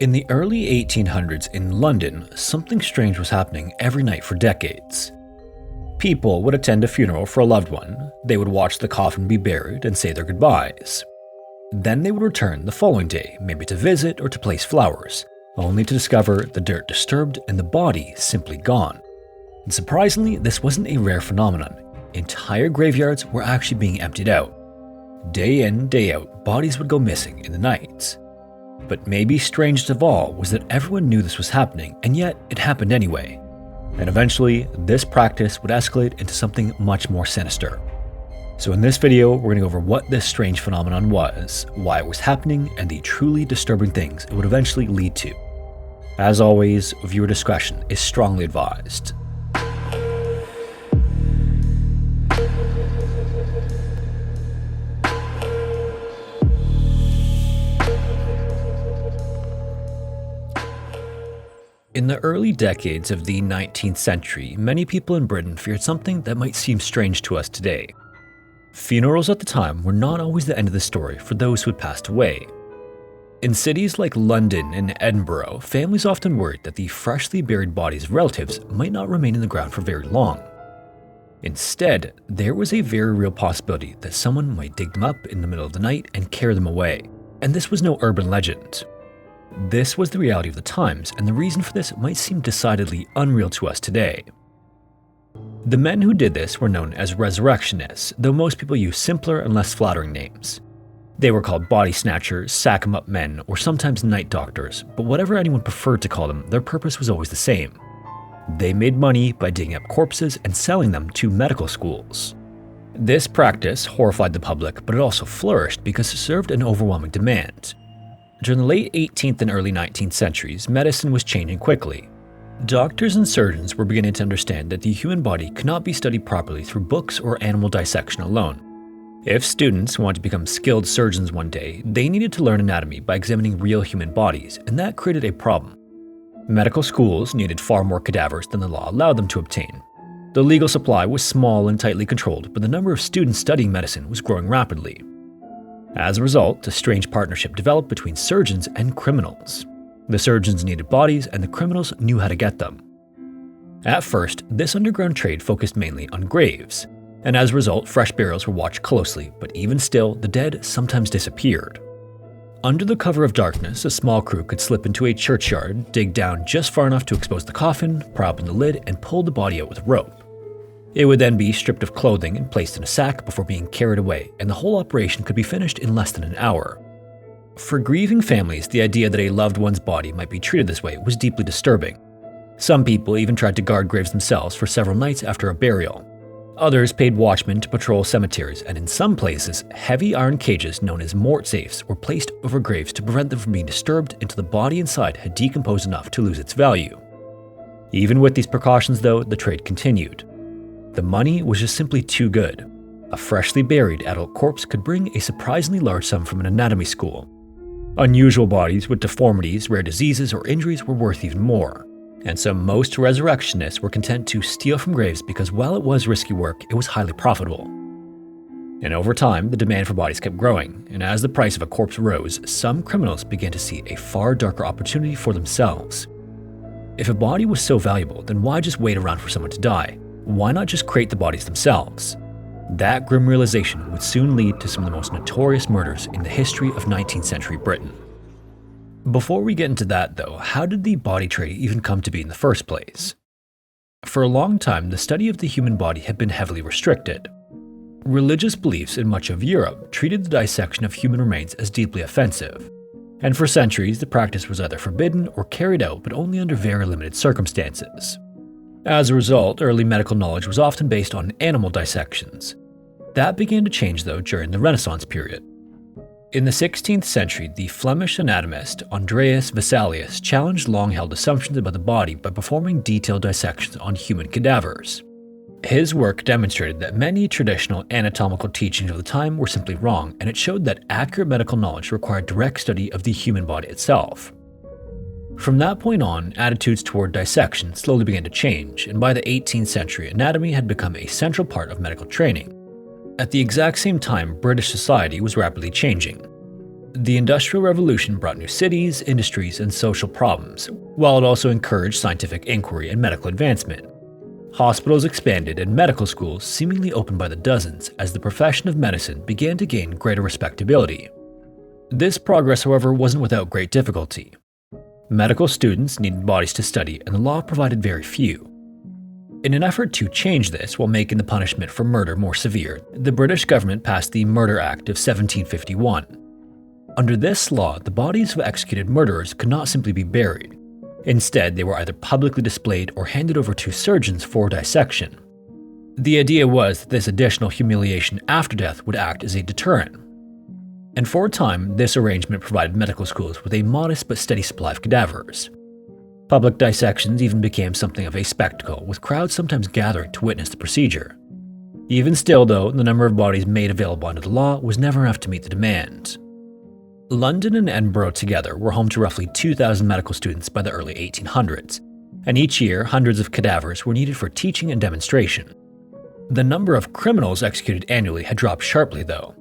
In the early 1800s in London, something strange was happening every night for decades. People would attend a funeral for a loved one, they would watch the coffin be buried and say their goodbyes. Then they would return the following day, maybe to visit or to place flowers, only to discover the dirt disturbed and the body simply gone. And surprisingly, this wasn't a rare phenomenon. Entire graveyards were actually being emptied out. Day in, day out, bodies would go missing in the nights. But maybe strangest of all was that everyone knew this was happening, and yet it happened anyway. And eventually, this practice would escalate into something much more sinister. So in this video, we're going to go over what this strange phenomenon was, why it was happening, and the truly disturbing things it would eventually lead to. As always, viewer discretion is strongly advised. In the early decades of the 19th century, many people in Britain feared something that might seem strange to us today. Funerals at the time were not always the end of the story for those who had passed away. In cities like London and Edinburgh, families often worried that the freshly buried bodies of relatives might not remain in the ground for very long. Instead, there was a very real possibility that someone might dig them up in the middle of the night and carry them away, and this was no urban legend. This was the reality of the times, and the reason for this might seem decidedly unreal to us today. The men who did this were known as resurrectionists, though most people use simpler and less flattering names. They were called body snatchers, sack-em-up men, or sometimes night doctors, but whatever anyone preferred to call them, their purpose was always the same. They made money by digging up corpses and selling them to medical schools. This practice horrified the public, but it also flourished because it served an overwhelming demand. During the late 18th and early 19th centuries, medicine was changing quickly. Doctors and surgeons were beginning to understand that the human body could not be studied properly through books or animal dissection alone. If students wanted to become skilled surgeons one day, they needed to learn anatomy by examining real human bodies, and that created a problem. Medical schools needed far more cadavers than the law allowed them to obtain. The legal supply was small and tightly controlled, but the number of students studying medicine was growing rapidly. As a result, a strange partnership developed between surgeons and criminals. The surgeons needed bodies, and the criminals knew how to get them. At first, this underground trade focused mainly on graves, and as a result, fresh burials were watched closely, but even still, the dead sometimes disappeared. Under the cover of darkness, a small crew could slip into a churchyard, dig down just far enough to expose the coffin, pry open the lid, and pull the body out with a rope. It would then be stripped of clothing and placed in a sack before being carried away, and the whole operation could be finished in less than an hour. For grieving families, the idea that a loved one's body might be treated this way was deeply disturbing. Some people even tried to guard graves themselves for several nights after a burial. Others paid watchmen to patrol cemeteries, and in some places, heavy iron cages known as mort safes were placed over graves to prevent them from being disturbed until the body inside had decomposed enough to lose its value. Even with these precautions though, the trade continued. The money was just simply too good. A freshly buried adult corpse could bring a surprisingly large sum from an anatomy school. Unusual bodies with deformities, rare diseases, or injuries were worth even more. And so most resurrectionists were content to steal from graves because while it was risky work, it was highly profitable. And over time, the demand for bodies kept growing, and as the price of a corpse rose, some criminals began to see a far darker opportunity for themselves. If a body was so valuable, then why just wait around for someone to die? Why not just create the bodies themselves? That grim realization would soon lead to some of the most notorious murders in the history of 19th century Britain. Before we get into that though, how did the body trade even come to be in the first place? For a long time, the study of the human body had been heavily restricted. Religious beliefs in much of Europe treated the dissection of human remains as deeply offensive, and for centuries the practice was either forbidden or carried out but only under very limited circumstances. As a result, early medical knowledge was often based on animal dissections. That began to change though during the Renaissance period. In the 16th century, the Flemish anatomist Andreas Vesalius challenged long-held assumptions about the body by performing detailed dissections on human cadavers. His work demonstrated that many traditional anatomical teachings of the time were simply wrong, and it showed that accurate medical knowledge required direct study of the human body itself. From that point on, attitudes toward dissection slowly began to change, and by the 18th century, anatomy had become a central part of medical training. At the exact same time, British society was rapidly changing. The Industrial Revolution brought new cities, industries, and social problems, while it also encouraged scientific inquiry and medical advancement. Hospitals expanded and medical schools seemingly opened by the dozens as the profession of medicine began to gain greater respectability. This progress, however, wasn't without great difficulty. Medical students needed bodies to study, and the law provided very few. In an effort to change this while making the punishment for murder more severe, the British government passed the Murder Act of 1751. Under this law, the bodies of executed murderers could not simply be buried. Instead, they were either publicly displayed or handed over to surgeons for dissection. The idea was that this additional humiliation after death would act as a deterrent. And for a time, this arrangement provided medical schools with a modest but steady supply of cadavers. Public dissections even became something of a spectacle, with crowds sometimes gathering to witness the procedure. Even still, though, the number of bodies made available under the law was never enough to meet the demand. London and Edinburgh together were home to roughly 2,000 medical students by the early 1800s, and each year hundreds of cadavers were needed for teaching and demonstration. The number of criminals executed annually had dropped sharply, though.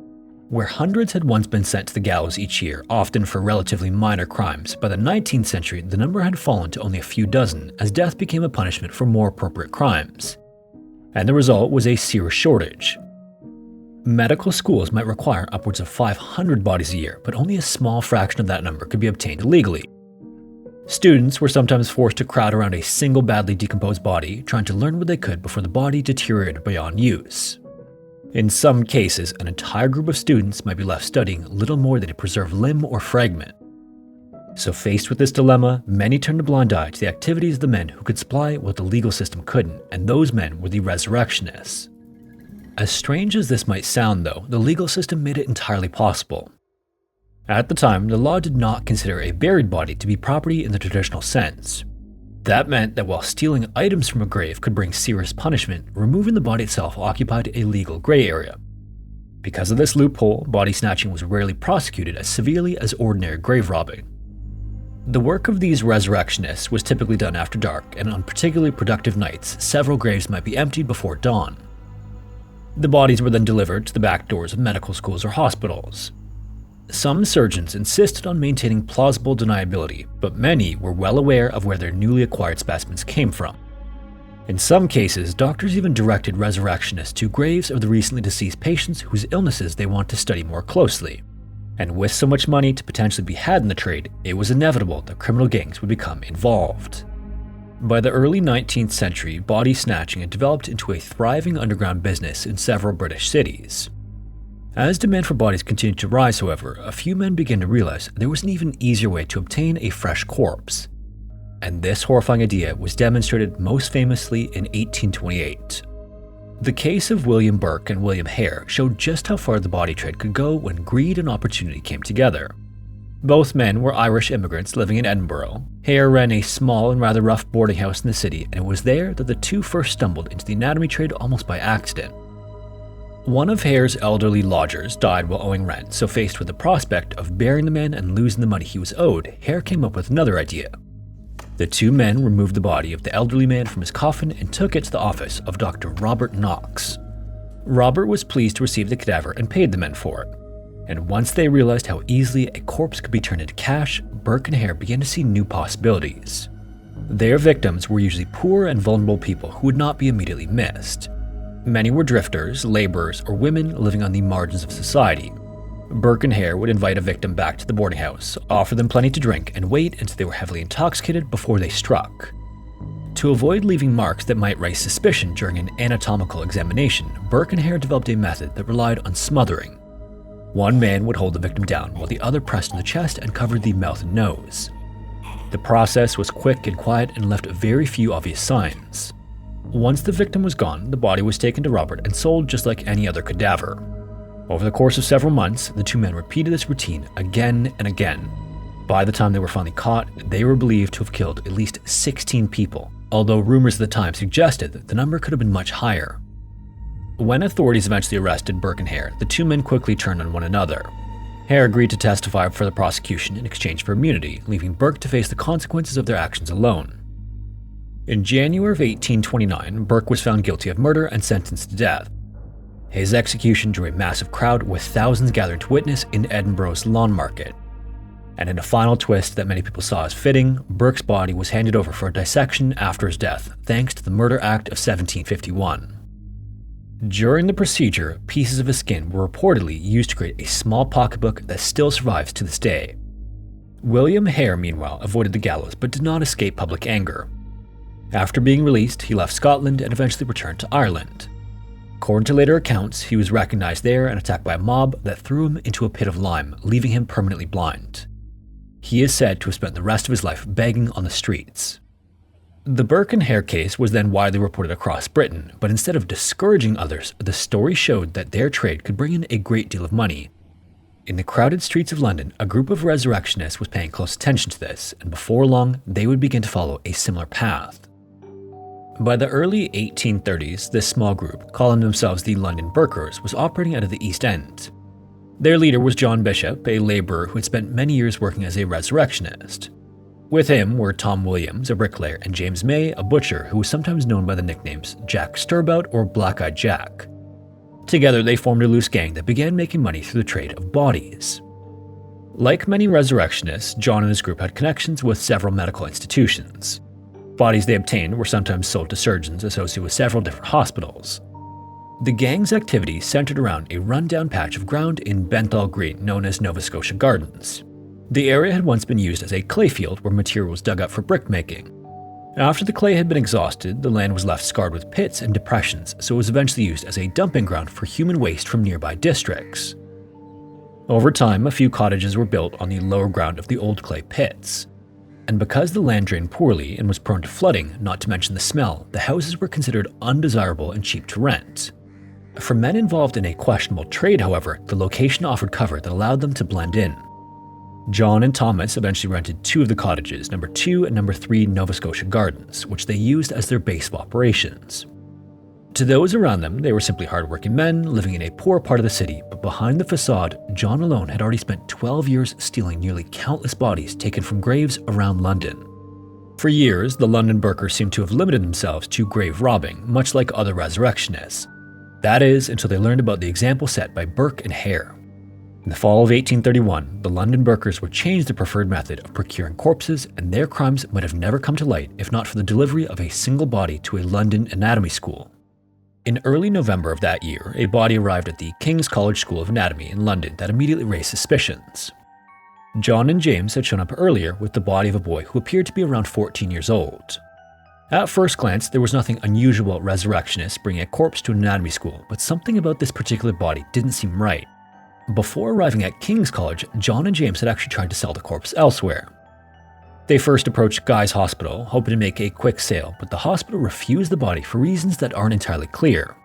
Where hundreds had once been sent to the gallows each year, often for relatively minor crimes, by the 19th century the number had fallen to only a few dozen as death became a punishment for more appropriate crimes. And the result was a serious shortage. Medical schools might require upwards of 500 bodies a year, but only a small fraction of that number could be obtained illegally. Students were sometimes forced to crowd around a single badly decomposed body, trying to learn what they could before the body deteriorated beyond use. In some cases, an entire group of students might be left studying little more than a preserved limb or fragment. So faced with this dilemma, many turned a blind eye to the activities of the men who could supply what the legal system couldn't, and those men were the resurrectionists. As strange as this might sound, though, the legal system made it entirely possible. At the time, the law did not consider a buried body to be property in the traditional sense. That meant that while stealing items from a grave could bring serious punishment, removing the body itself occupied a legal gray area. Because of this loophole, body snatching was rarely prosecuted as severely as ordinary grave robbing. The work of these resurrectionists was typically done after dark, and on particularly productive nights, several graves might be emptied before dawn. The bodies were then delivered to the back doors of medical schools or hospitals. Some surgeons insisted on maintaining plausible deniability, but many were well aware of where their newly acquired specimens came from. In some cases, doctors even directed resurrectionists to graves of the recently deceased patients whose illnesses they want to study more closely. And with so much money to potentially be had in the trade, it was inevitable that criminal gangs would become involved. By the early 19th century, body snatching had developed into a thriving underground business in several British cities. As demand for bodies continued to rise, however, a few men began to realize there was an even easier way to obtain a fresh corpse. And this horrifying idea was demonstrated most famously in 1828. The case of William Burke and William Hare showed just how far the body trade could go when greed and opportunity came together. Both men were Irish immigrants living in Edinburgh. Hare ran a small and rather rough boarding house in the city, and it was there that the two first stumbled into the anatomy trade almost by accident. One of Hare's elderly lodgers died while owing rent, so faced with the prospect of burying the man and losing the money he was owed, Hare came up with another idea. The two men removed the body of the elderly man from his coffin and took it to the office of Dr. Robert Knox. Robert was pleased to receive the cadaver and paid the men for it. And once they realized how easily a corpse could be turned into cash, Burke and Hare began to see new possibilities. Their victims were usually poor and vulnerable people who would not be immediately missed. Many were drifters, laborers, or women living on the margins of society. Burke and Hare would invite a victim back to the boarding house, offer them plenty to drink, and wait until they were heavily intoxicated before they struck. To avoid leaving marks that might raise suspicion during an anatomical examination, Burke and Hare developed a method that relied on smothering. One man would hold the victim down while the other pressed on the chest and covered the mouth and nose. The process was quick and quiet and left very few obvious signs. Once the victim was gone, the body was taken to Robert and sold just like any other cadaver. Over the course of several months, the two men repeated this routine again and again. By the time they were finally caught, they were believed to have killed at least 16 people, although rumors at the time suggested that the number could have been much higher. When authorities eventually arrested Burke and Hare, the two men quickly turned on one another. Hare agreed to testify for the prosecution in exchange for immunity, leaving Burke to face the consequences of their actions alone. In January of 1829, Burke was found guilty of murder and sentenced to death. His execution drew a massive crowd, with thousands gathering to witness in Edinburgh's Lawn Market. And in a final twist that many people saw as fitting, Burke's body was handed over for a dissection after his death, thanks to the Murder Act of 1751. During the procedure, pieces of his skin were reportedly used to create a small pocketbook that still survives to this day. William Hare, meanwhile, avoided the gallows but did not escape public anger. After being released, he left Scotland and eventually returned to Ireland. According to later accounts, he was recognized there and attacked by a mob that threw him into a pit of lime, leaving him permanently blind. He is said to have spent the rest of his life begging on the streets. The Burke and Hare case was then widely reported across Britain, but instead of discouraging others, the story showed that their trade could bring in a great deal of money. In the crowded streets of London, a group of resurrectionists was paying close attention to this, and before long, they would begin to follow a similar path. By the early 1830s, this small group, calling themselves the London Burkers, was operating out of the East End. Their leader was John Bishop, a labourer who had spent many years working as a resurrectionist. With him were Tom Williams, a bricklayer, and James May, a butcher who was sometimes known by the nicknames Jack Stirbout or Black-Eyed Jack. Together, they formed a loose gang that began making money through the trade of bodies. Like many resurrectionists, John and his group had connections with several medical institutions. Bodies they obtained were sometimes sold to surgeons associated with several different hospitals. The gang's activity centered around a rundown patch of ground in Benthall Green known as Nova Scotia Gardens. The area had once been used as a clay field where material was dug up for brick making. After the clay had been exhausted, the land was left scarred with pits and depressions, so it was eventually used as a dumping ground for human waste from nearby districts. Over time, a few cottages were built on the lower ground of the old clay pits. And because the land drained poorly and was prone to flooding, not to mention the smell, the houses were considered undesirable and cheap to rent. For men involved in a questionable trade, however, the location offered cover that allowed them to blend in. John and Thomas eventually rented two of the cottages, number 2 and number 3 Nova Scotia Gardens, which they used as their base of operations. To those around them, they were simply hardworking men living in a poor part of the city, but behind the facade, John alone had already spent 12 years stealing nearly countless bodies taken from graves around London. For years, the London Burkers seemed to have limited themselves to grave robbing, much like other resurrectionists. That is, until they learned about the example set by Burke and Hare. In the fall of 1831, the London Burkers would change their preferred method of procuring corpses, and their crimes might have never come to light if not for the delivery of a single body to a London anatomy school. In early November of that year, a body arrived at the King's College School of Anatomy in London that immediately raised suspicions. John and James had shown up earlier with the body of a boy who appeared to be around 14 years old. At first glance, there was nothing unusual about resurrectionists bringing a corpse to an anatomy school, but something about this particular body didn't seem right. Before arriving at King's College, John and James had actually tried to sell the corpse elsewhere. They first approached Guy's Hospital, hoping to make a quick sale, but the hospital refused the body for reasons that aren't entirely clear.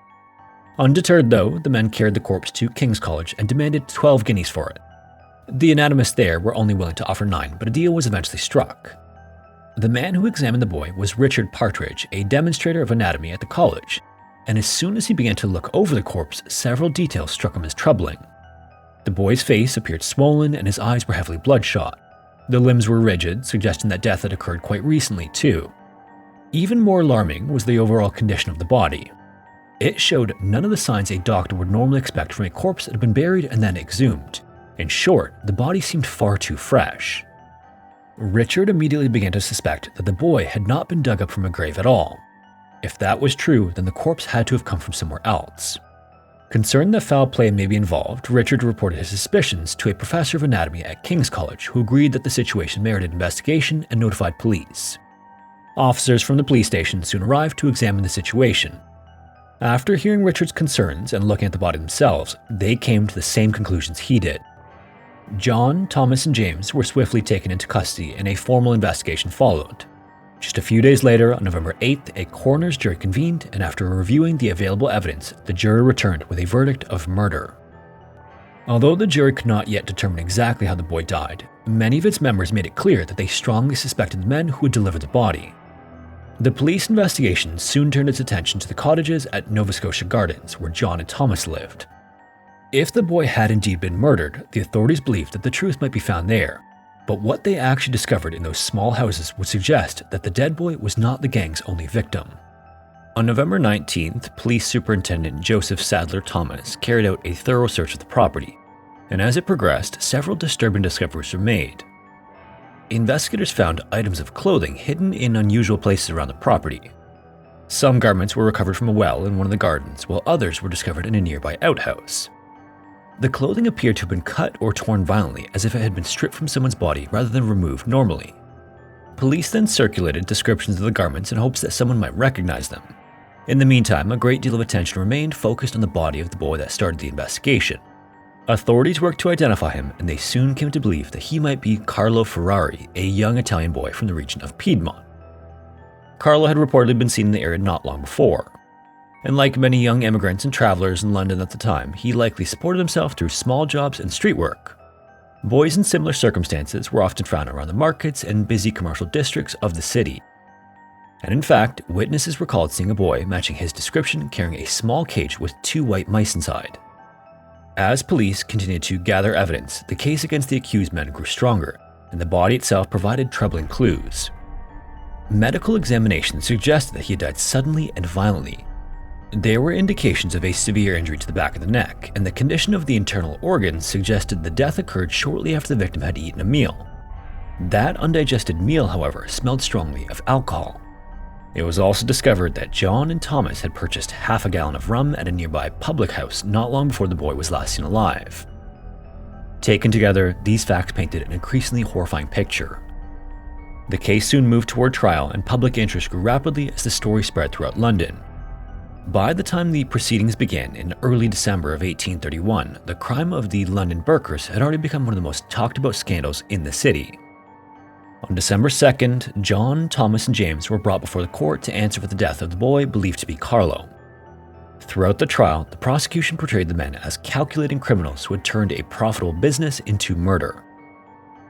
Undeterred though, the men carried the corpse to King's College and demanded 12 guineas for it. The anatomists there were only willing to offer 9, but a deal was eventually struck. The man who examined the boy was Richard Partridge, a demonstrator of anatomy at the college, and as soon as he began to look over the corpse, several details struck him as troubling. The boy's face appeared swollen and his eyes were heavily bloodshot. The limbs were rigid, suggesting that death had occurred quite recently too. Even more alarming was the overall condition of the body. It showed none of the signs a doctor would normally expect from a corpse that had been buried and then exhumed. In short, the body seemed far too fresh. Richard immediately began to suspect that the boy had not been dug up from a grave at all. If that was true, then the corpse had to have come from somewhere else. Concerned that foul play may be involved, Richard reported his suspicions to a professor of anatomy at King's College who agreed that the situation merited investigation and notified police. Officers from the police station soon arrived to examine the situation. After hearing Richard's concerns and looking at the body themselves, they came to the same conclusions he did. John, Thomas, and James were swiftly taken into custody and a formal investigation followed. Just a few days later, on November 8th, a coroner's jury convened, and after reviewing the available evidence, the jury returned with a verdict of murder. Although the jury could not yet determine exactly how the boy died, many of its members made it clear that they strongly suspected the men who had delivered the body. The police investigation soon turned its attention to the cottages at Nova Scotia Gardens, where John and Thomas lived. If the boy had indeed been murdered, the authorities believed that the truth might be found there. But what they actually discovered in those small houses would suggest that the dead boy was not the gang's only victim. On November 19th, Police Superintendent Joseph Sadler Thomas carried out a thorough search of the property, and as it progressed, several disturbing discoveries were made. Investigators found items of clothing hidden in unusual places around the property. Some garments were recovered from a well in one of the gardens, while others were discovered in a nearby outhouse. The clothing appeared to have been cut or torn violently, as if it had been stripped from someone's body rather than removed normally. Police then circulated descriptions of the garments in hopes that someone might recognize them. In the meantime, a great deal of attention remained focused on the body of the boy that started the investigation. Authorities worked to identify him, and they soon came to believe that he might be Carlo Ferrari, a young Italian boy from the region of Piedmont. Carlo had reportedly been seen in the area not long before, and like many young immigrants and travelers in London at the time, he likely supported himself through small jobs and street work. Boys in similar circumstances were often found around the markets and busy commercial districts of the city. And in fact, witnesses recalled seeing a boy matching his description carrying a small cage with 2 white mice inside. As police continued to gather evidence, the case against the accused men grew stronger, and the body itself provided troubling clues. Medical examinations suggested that he had died suddenly and violently. There were indications of a severe injury to the back of the neck, and the condition of the internal organs suggested the death occurred shortly after the victim had eaten a meal. That undigested meal, however, smelled strongly of alcohol. It was also discovered that John and Thomas had purchased half a gallon of rum at a nearby public house not long before the boy was last seen alive. Taken together, these facts painted an increasingly horrifying picture. The case soon moved toward trial, and public interest grew rapidly as the story spread throughout London. By the time the proceedings began in early December of 1831, the crime of the London Burkers had already become one of the most talked about scandals in the city. On December 2nd, John, Thomas, and James were brought before the court to answer for the death of the boy believed to be Carlo. Throughout the trial, the prosecution portrayed the men as calculating criminals who had turned a profitable business into murder.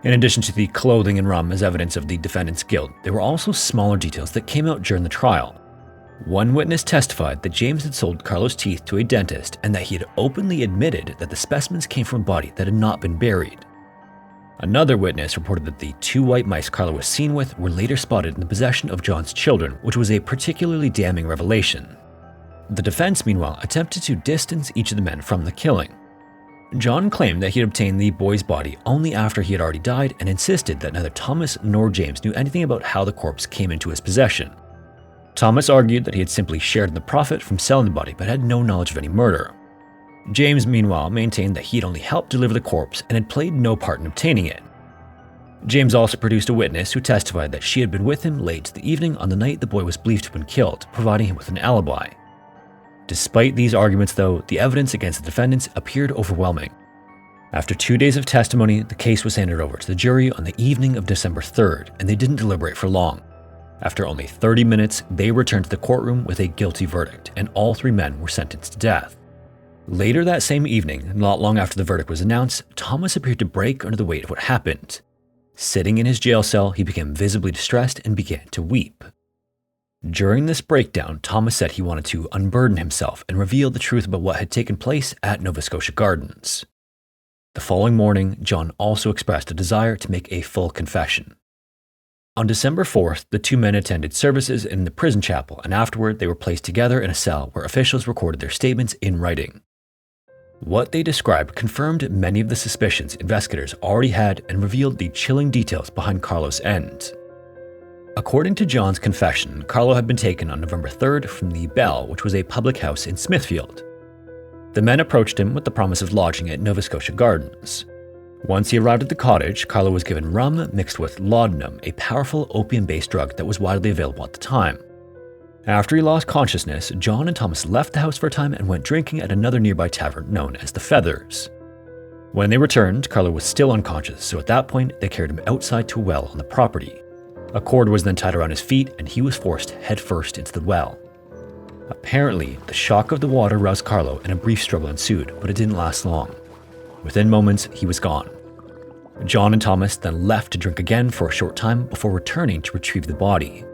In addition to the clothing and rum as evidence of the defendant's guilt, there were also smaller details that came out during the trial. One witness testified that James had sold Carlo's teeth to a dentist and that he had openly admitted that the specimens came from a body that had not been buried. Another witness reported that the 2 white mice Carlo was seen with were later spotted in the possession of John's children, which was a particularly damning revelation. The defense, meanwhile, attempted to distance each of the men from the killing. John claimed that he had obtained the boy's body only after he had already died and insisted that neither Thomas nor James knew anything about how the corpse came into his possession. Thomas argued that he had simply shared in the profit from selling the body but had no knowledge of any murder. James, meanwhile, maintained that he had only helped deliver the corpse and had played no part in obtaining it. James also produced a witness who testified that she had been with him late the evening on the night the boy was believed to have been killed, providing him with an alibi. Despite these arguments, though, the evidence against the defendants appeared overwhelming. After 2 days of testimony, the case was handed over to the jury on the evening of December 3rd, and they didn't deliberate for long. After only 30 minutes, they returned to the courtroom with a guilty verdict, and all 3 men were sentenced to death. Later that same evening, not long after the verdict was announced, Thomas appeared to break under the weight of what happened. Sitting in his jail cell, he became visibly distressed and began to weep. During this breakdown, Thomas said he wanted to unburden himself and reveal the truth about what had taken place at Nova Scotia Gardens. The following morning, John also expressed a desire to make a full confession. On December 4th, the 2 men attended services in the prison chapel, and afterward they were placed together in a cell where officials recorded their statements in writing. What they described confirmed many of the suspicions investigators already had and revealed the chilling details behind Carlo's end. According to John's confession, Carlo had been taken on November 3rd from the Bell, which was a public house in Smithfield. The men approached him with the promise of lodging at Nova Scotia Gardens. Once he arrived at the cottage, Carlo was given rum mixed with laudanum, a powerful opium-based drug that was widely available at the time. After he lost consciousness, John and Thomas left the house for a time and went drinking at another nearby tavern known as the Feathers. When they returned, Carlo was still unconscious, so at that point they carried him outside to a well on the property. A cord was then tied around his feet and he was forced headfirst into the well. Apparently, the shock of the water roused Carlo and a brief struggle ensued, but it didn't last long. Within moments, he was gone. John and Thomas then left to drink again for a short time before returning to retrieve the body.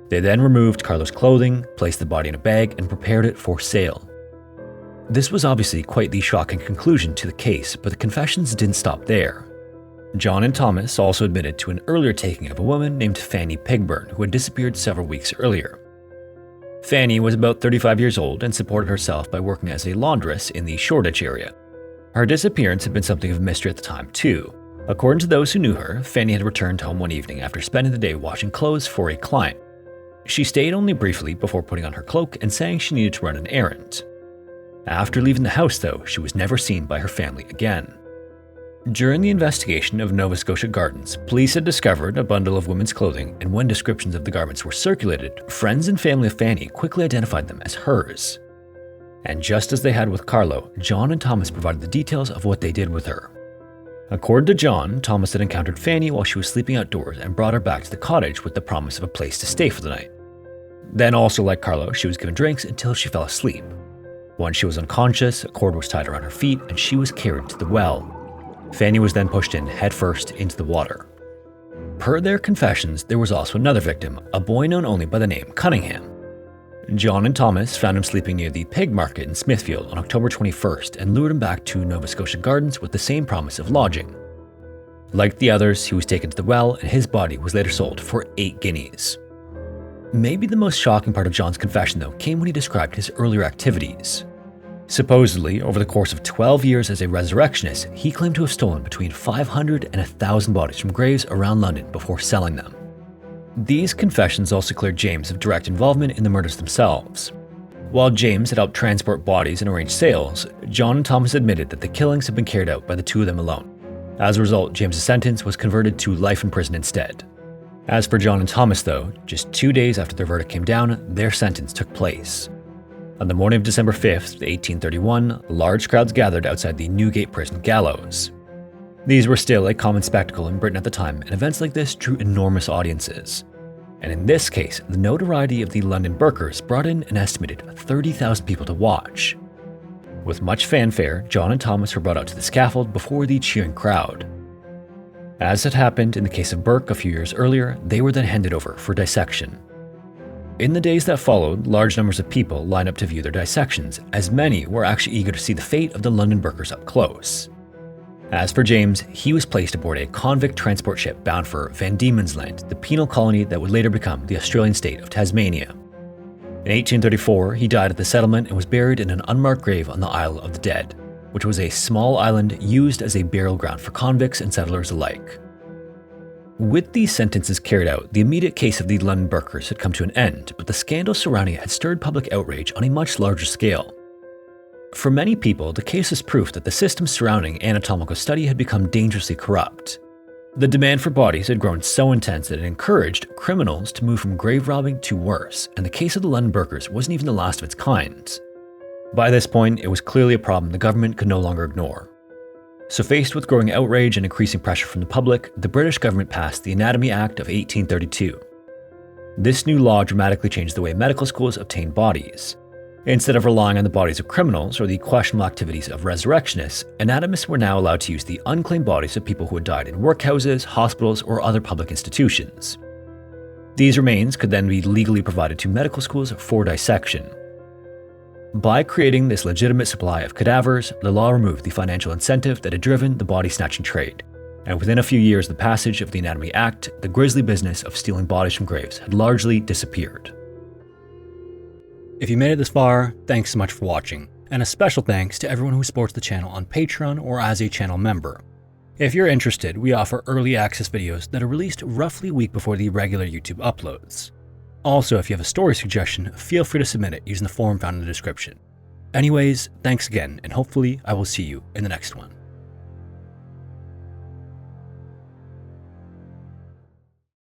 They then removed Carlo's clothing, placed the body in a bag, and prepared it for sale. This was obviously quite the shocking conclusion to the case, but the confessions didn't stop there. John and Thomas also admitted to an earlier taking of a woman named Fanny Pigburn, who had disappeared several weeks earlier. Fanny was about 35 years old and supported herself by working as a laundress in the Shoreditch area. Her disappearance had been something of a mystery at the time, too. According to those who knew her, Fanny had returned home one evening after spending the day washing clothes for a client. She stayed only briefly before putting on her cloak and saying she needed to run an errand. After leaving the house, though, she was never seen by her family again. During the investigation of Nova Scotia Gardens, police had discovered a bundle of women's clothing, and when descriptions of the garments were circulated, friends and family of Fanny quickly identified them as hers. And just as they had with Carlo, John and Thomas provided the details of what they did with her. According to John, Thomas had encountered Fanny while she was sleeping outdoors and brought her back to the cottage with the promise of a place to stay for the night. Then, also like Carlo, she was given drinks until she fell asleep. Once she was unconscious, a cord was tied around her feet and she was carried to the well. Fanny was then pushed in headfirst into the water. Per their confessions, there was also another victim, a boy known only by the name Cunningham. John and Thomas found him sleeping near the pig market in Smithfield on October 21st and lured him back to Nova Scotia Gardens with the same promise of lodging. Like the others, he was taken to the well and his body was later sold for 8 guineas. Maybe the most shocking part of John's confession, though, came when he described his earlier activities. Supposedly, over the course of 12 years as a resurrectionist, he claimed to have stolen between 500 and 1,000 bodies from graves around London before selling them. These confessions also cleared James of direct involvement in the murders themselves. While James had helped transport bodies and arrange sales, John and Thomas admitted that the killings had been carried out by the two of them alone. As a result, James's sentence was converted to life in prison instead. As for John and Thomas, though, just 2 days after their verdict came down, their sentence took place. On the morning of December 5th, 1831, large crowds gathered outside the Newgate prison gallows. These were still a common spectacle in Britain at the time, and events like this drew enormous audiences. And in this case, the notoriety of the London Burkers brought in an estimated 30,000 people to watch. With much fanfare, John and Thomas were brought out to the scaffold before the cheering crowd. As had happened in the case of Burke a few years earlier, they were then handed over for dissection. In the days that followed, large numbers of people lined up to view their dissections, as many were actually eager to see the fate of the London Burkers up close. As for James, he was placed aboard a convict transport ship bound for Van Diemen's Land, the penal colony that would later become the Australian state of Tasmania. In 1834, he died at the settlement and was buried in an unmarked grave on the Isle of the Dead, which was a small island used as a burial ground for convicts and settlers alike. With these sentences carried out, the immediate case of the London Burkers had come to an end, but the scandal surrounding it had stirred public outrage on a much larger scale. For many people, the case is proof that the system surrounding anatomical study had become dangerously corrupt. The demand for bodies had grown so intense that it encouraged criminals to move from grave robbing to worse, and the case of the London Burkers wasn't even the last of its kind. By this point, it was clearly a problem the government could no longer ignore. So faced with growing outrage and increasing pressure from the public, the British government passed the Anatomy Act of 1832. This new law dramatically changed the way medical schools obtained bodies. Instead of relying on the bodies of criminals or the questionable activities of resurrectionists, anatomists were now allowed to use the unclaimed bodies of people who had died in workhouses, hospitals, or other public institutions. These remains could then be legally provided to medical schools for dissection. By creating this legitimate supply of cadavers, the law removed the financial incentive that had driven the body snatching trade, and within a few years of the passage of the Anatomy Act, the grisly business of stealing bodies from graves had largely disappeared. If you made it this far, thanks so much for watching, and a special thanks to everyone who supports the channel on Patreon or as a channel member. If you're interested, we offer early access videos that are released roughly a week before the regular YouTube uploads. Also, if you have a story suggestion, feel free to submit it using the form found in the description. Anyways, thanks again, and hopefully I will see you in the next one.